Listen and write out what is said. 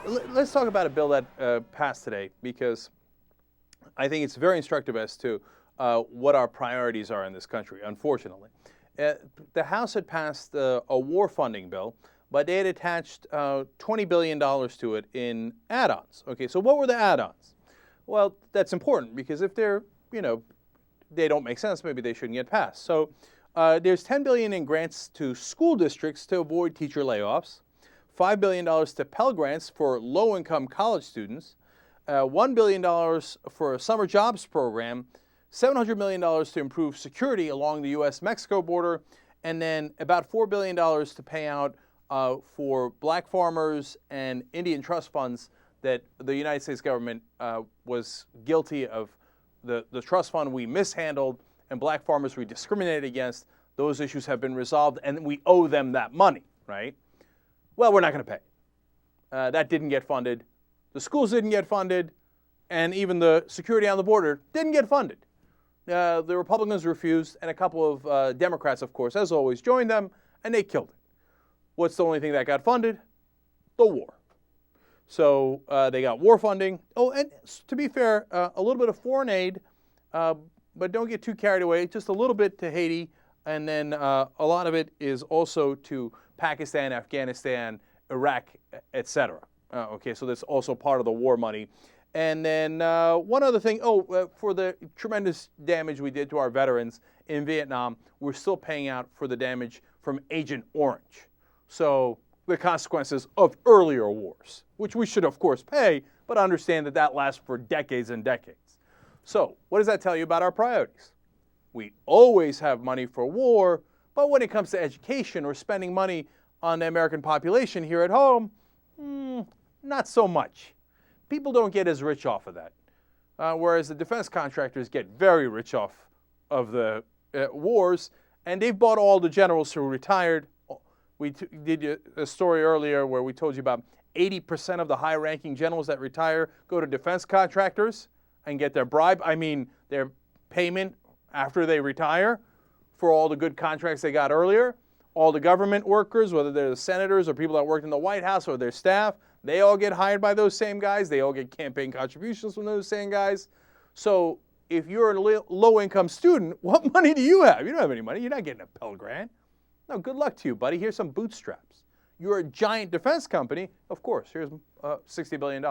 let's talk about a bill that passed today, because I think it's very instructive as to what our priorities are in this country, unfortunately. The House had passed a war funding bill, but they had attached $20 billion to it in add-ons. Okay, so what were the add-ons? Well, that's important, because if they're, they don't make sense, maybe they shouldn't get passed. So there's $10 billion in grants to school districts to avoid teacher layoffs, $5 billion to Pell Grants for low-income college students, $1 billion for a summer jobs program, $700 million to improve security along the U.S.-Mexico border, and then about $4 billion to pay out for black farmers and Indian trust funds that the United States government was guilty of. The trust fund we mishandled, and black farmers we discriminated against. Those issues have been resolved, and we owe them that money, right? Well, we're not going to pay. That didn't get funded. The schools didn't get funded, and even the security on the border didn't get funded. The Republicans refused, and a couple of Democrats, of course, as always, joined them, and they killed it. What's the only thing that got funded? The war. So they got war funding. Oh, and to be fair, a little bit of foreign aid, but don't get too carried away. Just a little bit to Haiti, and then a lot of it is also to Pakistan, Afghanistan, Iraq, etc. Okay, so that's also part of the war money. And then one other thing, for the tremendous damage we did to our veterans in Vietnam, we're still paying out for the damage from Agent Orange. So the consequences of earlier wars, which we should, of course, pay, but understand that that lasts for decades and decades. So what does that tell you about our priorities? We always have money for war, but when it comes to education or spending money on the American population here at home, not so much. People don't get as rich off of that, whereas the defense contractors get very rich off of the wars, and they've bought all the generals who retired. We did a story earlier where we told you about 80% of the high-ranking generals that retire go to defense contractors and get their bribe, their payment after they retire for all the good contracts they got earlier. All the government workers, whether they're the senators or people that worked in the White House or their staff, they all get hired by those same guys. They all get campaign contributions from those same guys. So if you're a low-income student, what money do you have? You don't have any money. You're not getting a Pell Grant. No, good luck to you, buddy. Here's some bootstraps. You're a giant defense company. Of course, here's $60 billion.